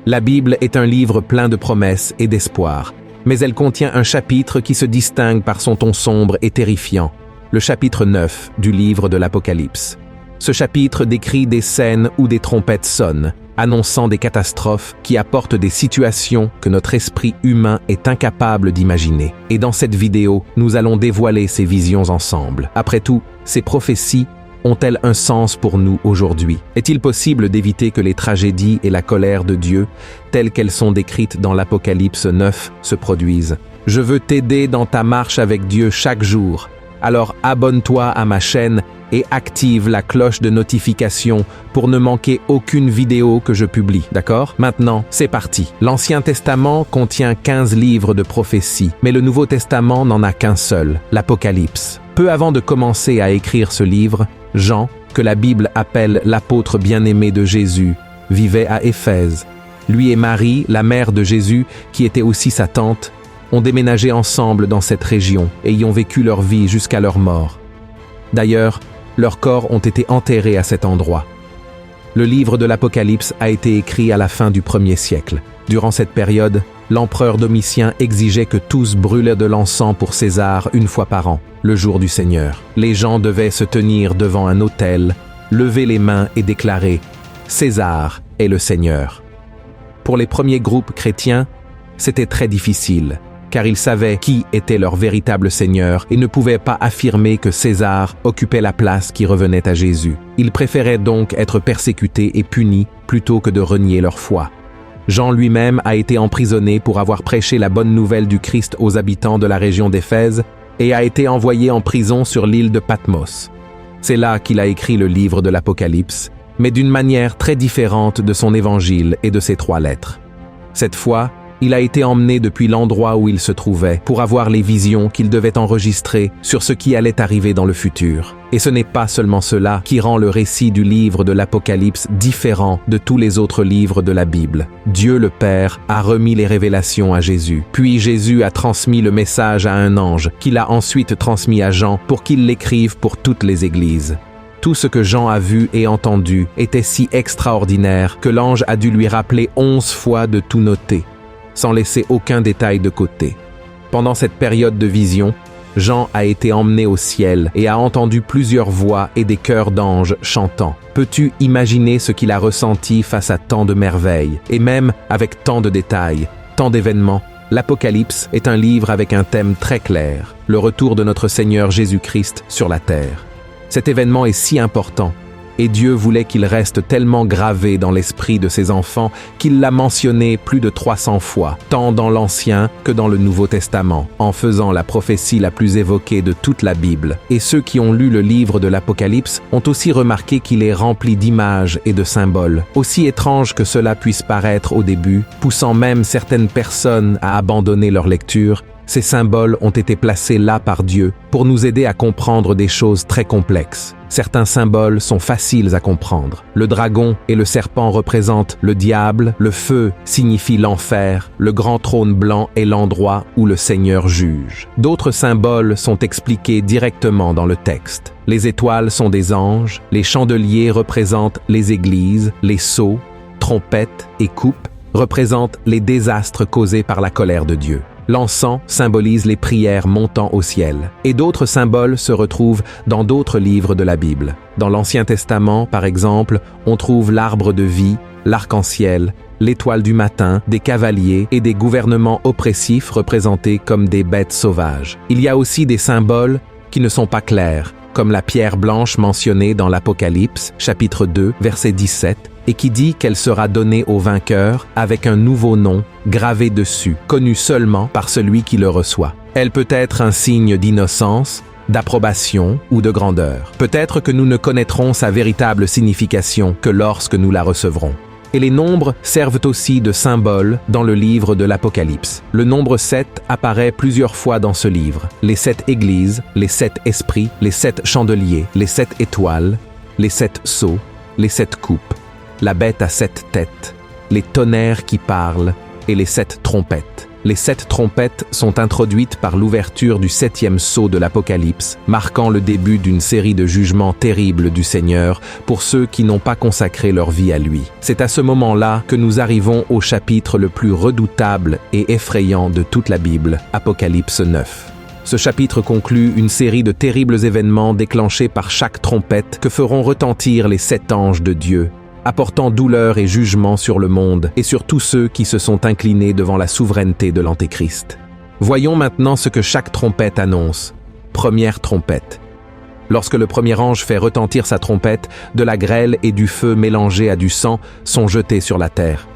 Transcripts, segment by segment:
La Bible est un livre plein de promesses et d'espoir, mais elle contient un chapitre qui se distingue par son ton sombre et terrifiant, le chapitre 9 du livre de l'Apocalypse. Ce chapitre décrit des scènes où des trompettes sonnent, annonçant des catastrophes qui apportent des situations que notre esprit humain est incapable d'imaginer. Et dans cette vidéo, nous allons dévoiler ces visions ensemble. Après tout, ces prophéties ont-elles un sens pour nous aujourd'hui? Est-il possible d'éviter que les tragédies et la colère de Dieu, telles qu'elles sont décrites dans l'Apocalypse 9, se produisent? Je veux t'aider dans ta marche avec Dieu chaque jour. Alors abonne-toi à ma chaîne et active la cloche de notification pour ne manquer aucune vidéo que je publie, d'accord? Maintenant, c'est parti. L'Ancien Testament contient 15 livres de prophéties, mais le Nouveau Testament n'en a qu'un seul, l'Apocalypse. Peu avant de commencer à écrire ce livre, Jean, que la Bible appelle l'apôtre bien-aimé de Jésus, vivait à Éphèse. Lui et Marie, la mère de Jésus, qui était aussi sa tante, ont déménagé ensemble dans cette région et y ont vécu leur vie jusqu'à leur mort. D'ailleurs, leurs corps ont été enterrés à cet endroit. Le livre de l'Apocalypse a été écrit à la fin du 1er siècle. Durant cette période, l'empereur Domitien exigeait que tous brûlent de l'encens pour César une fois par an, le jour du Seigneur. Les gens devaient se tenir devant un autel, lever les mains et déclarer « César est le Seigneur ». Pour les premiers groupes chrétiens, c'était très difficile, car ils savaient qui était leur véritable Seigneur et ne pouvaient pas affirmer que César occupait la place qui revenait à Jésus. Ils préféraient donc être persécutés et punis plutôt que de renier leur foi. Jean lui-même a été emprisonné pour avoir prêché la bonne nouvelle du Christ aux habitants de la région d'Éphèse et a été envoyé en prison sur l'île de Patmos. C'est là qu'il a écrit le livre de l'Apocalypse, mais d'une manière très différente de son évangile et de ses 3 lettres. Cette fois, il a été emmené depuis l'endroit où il se trouvait pour avoir les visions qu'il devait enregistrer sur ce qui allait arriver dans le futur. Et ce n'est pas seulement cela qui rend le récit du livre de l'Apocalypse différent de tous les autres livres de la Bible. Dieu le Père a remis les révélations à Jésus. Puis Jésus a transmis le message à un ange qu'il a ensuite transmis à Jean pour qu'il l'écrive pour toutes les églises. Tout ce que Jean a vu et entendu était si extraordinaire que l'ange a dû lui rappeler 11 fois de tout noter, sans laisser aucun détail de côté. Pendant cette période de vision, Jean a été emmené au ciel et a entendu plusieurs voix et des chœurs d'anges chantant. Peux-tu imaginer ce qu'il a ressenti face à tant de merveilles, et même avec tant de détails, tant d'événements? L'Apocalypse est un livre avec un thème très clair, le retour de notre Seigneur Jésus-Christ sur la terre. Cet événement est si important, et Dieu voulait qu'il reste tellement gravé dans l'esprit de ses enfants qu'il l'a mentionné plus de 300 fois, tant dans l'Ancien que dans le Nouveau Testament, en faisant la prophétie la plus évoquée de toute la Bible. Et ceux qui ont lu le livre de l'Apocalypse ont aussi remarqué qu'il est rempli d'images et de symboles. Aussi étrange que cela puisse paraître au début, poussant même certaines personnes à abandonner leur lecture, ces symboles ont été placés là par Dieu pour nous aider à comprendre des choses très complexes. Certains symboles sont faciles à comprendre. Le dragon et le serpent représentent le diable, le feu signifie l'enfer, le grand trône blanc est l'endroit où le Seigneur juge. D'autres symboles sont expliqués directement dans le texte. Les étoiles sont des anges, les chandeliers représentent les églises, les sceaux, trompettes et coupes représentent les désastres causés par la colère de Dieu. L'encens symbolise les prières montant au ciel. Et d'autres symboles se retrouvent dans d'autres livres de la Bible. Dans l'Ancien Testament, par exemple, on trouve l'arbre de vie, l'arc-en-ciel, l'étoile du matin, des cavaliers et des gouvernements oppressifs représentés comme des bêtes sauvages. Il y a aussi des symboles qui ne sont pas clairs, comme la pierre blanche mentionnée dans l'Apocalypse, chapitre 2, verset 17, et qui dit qu'elle sera donnée au vainqueur avec un nouveau nom gravé dessus, connu seulement par celui qui le reçoit. Elle peut être un signe d'innocence, d'approbation ou de grandeur. Peut-être que nous ne connaîtrons sa véritable signification que lorsque nous la recevrons. Et les nombres servent aussi de symboles dans le livre de l'Apocalypse. Le nombre 7 apparaît plusieurs fois dans ce livre. Les 7 églises, les 7 esprits, les 7 chandeliers, les 7 étoiles, les 7 sceaux, les 7 coupes, la bête à 7 têtes, les tonnerres qui parlent et les 7 trompettes. Les 7 trompettes sont introduites par l'ouverture du 7e sceau de l'Apocalypse, marquant le début d'une série de jugements terribles du Seigneur pour ceux qui n'ont pas consacré leur vie à lui. C'est à ce moment-là que nous arrivons au chapitre le plus redoutable et effrayant de toute la Bible, Apocalypse 9. Ce chapitre conclut une série de terribles événements déclenchés par chaque trompette que feront retentir les 7 anges de Dieu, apportant douleur et jugement sur le monde et sur tous ceux qui se sont inclinés devant la souveraineté de l'Antéchrist. Voyons maintenant ce que chaque trompette annonce. Première trompette. Lorsque le premier ange fait retentir sa trompette, de la grêle et du feu mélangés à du sang sont jetés sur la terre.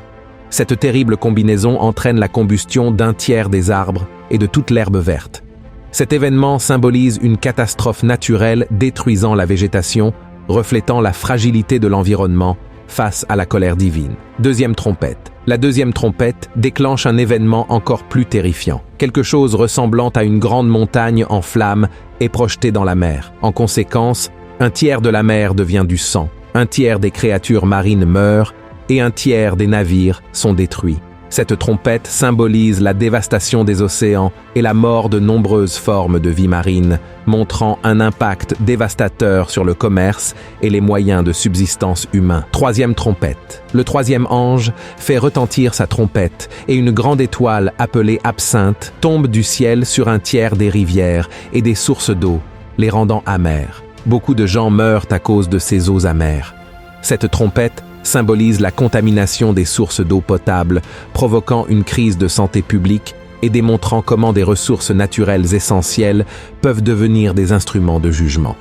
Cette terrible combinaison entraîne la combustion d'un tiers des arbres et de toute l'herbe verte. Cet événement symbolise une catastrophe naturelle détruisant la végétation, reflétant la fragilité de l'environnement face à la colère divine. Deuxième trompette. La deuxième trompette déclenche un événement encore plus terrifiant. Quelque chose ressemblant à une grande montagne en flammes est projeté dans la mer. En conséquence, un tiers de la mer devient du sang, un tiers des créatures marines meurent et un tiers des navires sont détruits. Cette trompette symbolise la dévastation des océans et la mort de nombreuses formes de vie marine, montrant un impact dévastateur sur le commerce et les moyens de subsistance humains. Troisième trompette. Le troisième ange fait retentir sa trompette et une grande étoile appelée Absinthe tombe du ciel sur un tiers des rivières et des sources d'eau, les rendant amères. Beaucoup de gens meurent à cause de ces eaux amères. Cette trompette symbolise la contamination des sources d'eau potable, provoquant une crise de santé publique et démontrant comment des ressources naturelles essentielles peuvent devenir des instruments de jugement.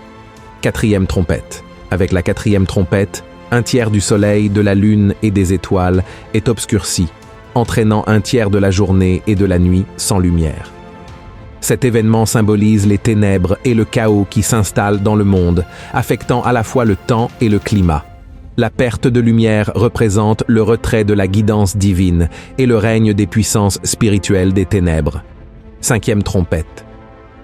Quatrième trompette. Avec la quatrième trompette, un tiers du soleil, de la lune et des étoiles est obscurci, entraînant un tiers de la journée et de la nuit sans lumière. Cet événement symbolise les ténèbres et le chaos qui s'installent dans le monde, affectant à la fois le temps et le climat. La perte de lumière représente le retrait de la guidance divine et le règne des puissances spirituelles des ténèbres. Cinquième trompette.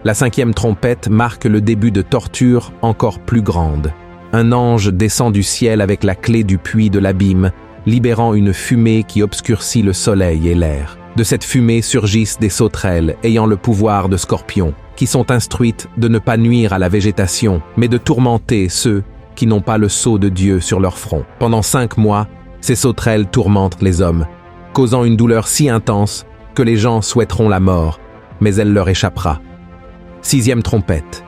La cinquième trompette marque le début de tortures encore plus grandes. Un ange descend du ciel avec la clé du puits de l'abîme, libérant une fumée qui obscurcit le soleil et l'air. De cette fumée surgissent des sauterelles ayant le pouvoir de scorpions, qui sont instruites de ne pas nuire à la végétation, mais de tourmenter ceux qui n'ont pas le sceau de Dieu sur leur front. Pendant 5 mois, ces sauterelles tourmentent les hommes, causant une douleur si intense que les gens souhaiteront la mort, mais elle leur échappera. Sixième trompette.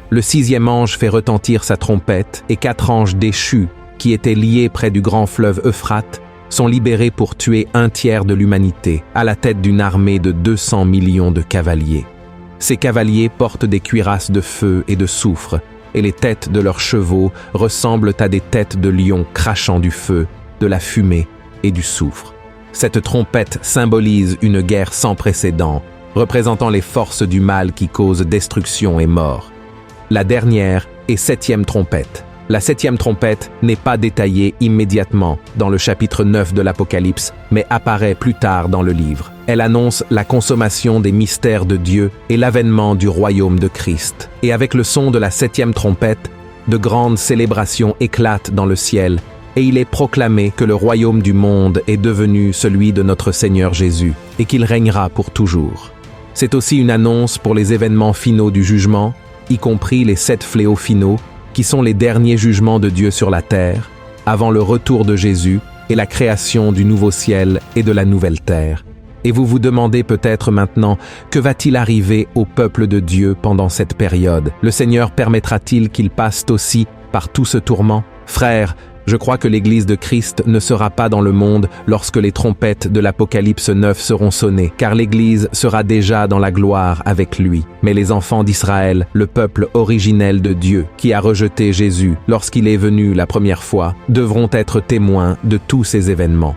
Le 6e ange fait retentir sa trompette et 4 anges déchus, qui étaient liés près du grand fleuve Euphrate, sont libérés pour tuer un tiers de l'humanité, à la tête d'une armée de 200 millions de cavaliers. Ces cavaliers portent des cuirasses de feu et de soufre, et les têtes de leurs chevaux ressemblent à des têtes de lions crachant du feu, de la fumée et du soufre. Cette trompette symbolise une guerre sans précédent, représentant les forces du mal qui causent destruction et mort. La dernière et 7e trompette. La 7e trompette n'est pas détaillée immédiatement dans le chapitre 9 de l'Apocalypse, mais apparaît plus tard dans le livre. Elle annonce la consommation des mystères de Dieu et l'avènement du royaume de Christ. Et avec le son de la 7e trompette, de grandes célébrations éclatent dans le ciel, et il est proclamé que le royaume du monde est devenu celui de notre Seigneur Jésus, et qu'il régnera pour toujours. C'est aussi une annonce pour les événements finaux du jugement, y compris les 7 fléaux finaux, qui sont les derniers jugements de Dieu sur la terre, avant le retour de Jésus et la création du nouveau ciel et de la nouvelle terre. Et vous vous demandez peut-être maintenant, que va-t-il arriver au peuple de Dieu pendant cette période? Le Seigneur permettra-t-il qu'il passe aussi par tout ce tourment? Frères, je crois que l'Église de Christ ne sera pas dans le monde lorsque les trompettes de l'Apocalypse 9 seront sonnées, car l'Église sera déjà dans la gloire avec lui. Mais les enfants d'Israël, le peuple originel de Dieu, qui a rejeté Jésus lorsqu'il est venu la première fois, devront être témoins de tous ces événements.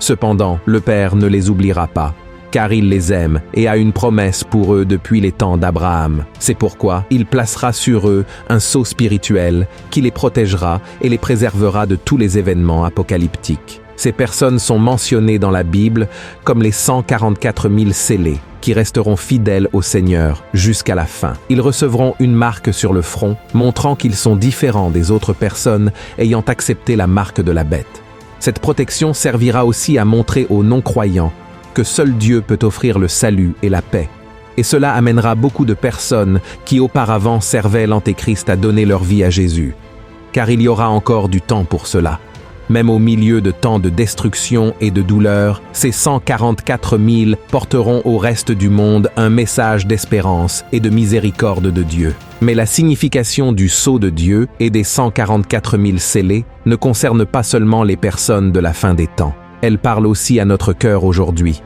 Cependant, le Père ne les oubliera pas, car il les aime et a une promesse pour eux depuis les temps d'Abraham. C'est pourquoi il placera sur eux un sceau spirituel qui les protégera et les préservera de tous les événements apocalyptiques. Ces personnes sont mentionnées dans la Bible comme les 144 000 scellés, qui resteront fidèles au Seigneur jusqu'à la fin. Ils recevront une marque sur le front, montrant qu'ils sont différents des autres personnes ayant accepté la marque de la bête. Cette protection servira aussi à montrer aux non-croyants que seul Dieu peut offrir le salut et la paix. Et cela amènera beaucoup de personnes qui auparavant servaient l'Antéchrist à donner leur vie à Jésus. Car il y aura encore du temps pour cela. Même au milieu de tant de destruction et de douleur, ces 144 000 porteront au reste du monde un message d'espérance et de miséricorde de Dieu. Mais la signification du sceau de Dieu et des 144 000 scellés ne concerne pas seulement les personnes de la fin des temps. Elle parle aussi à notre cœur aujourd'hui.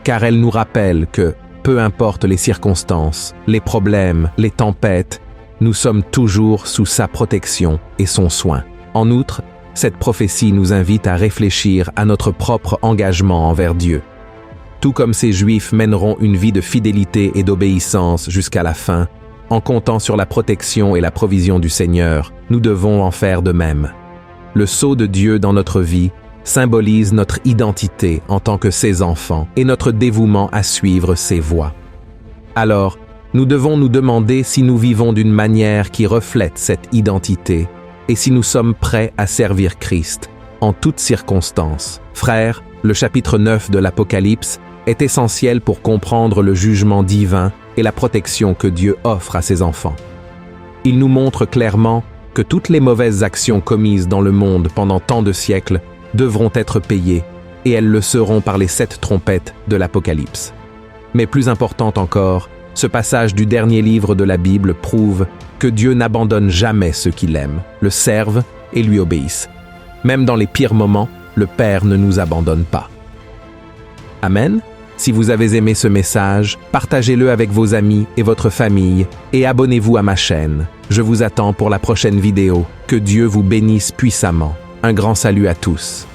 Car elle nous rappelle que, peu importe les circonstances, les problèmes, les tempêtes, nous sommes toujours sous sa protection et son soin. En outre, cette prophétie nous invite à réfléchir à notre propre engagement envers Dieu. Tout comme ces Juifs mèneront une vie de fidélité et d'obéissance jusqu'à la fin, en comptant sur la protection et la provision du Seigneur, nous devons en faire de même. Le sceau de Dieu dans notre vie symbolise notre identité en tant que ses enfants et notre dévouement à suivre ses voies. Alors, nous devons nous demander si nous vivons d'une manière qui reflète cette identité et si nous sommes prêts à servir Christ en toutes circonstances. Frères, le chapitre 9 de l'Apocalypse est essentiel pour comprendre le jugement divin et la protection que Dieu offre à ses enfants. Il nous montre clairement que toutes les mauvaises actions commises dans le monde pendant tant de siècles devront être payées, et elles le seront par les 7 trompettes de l'Apocalypse. Mais plus important encore, ce passage du dernier livre de la Bible prouve que Dieu n'abandonne jamais ceux qui l'aiment, le servent et lui obéissent. Même dans les pires moments, le Père ne nous abandonne pas. Amen. Si vous avez aimé ce message, partagez-le avec vos amis et votre famille et abonnez-vous à ma chaîne. Je vous attends pour la prochaine vidéo. Que Dieu vous bénisse puissamment. Un grand salut à tous.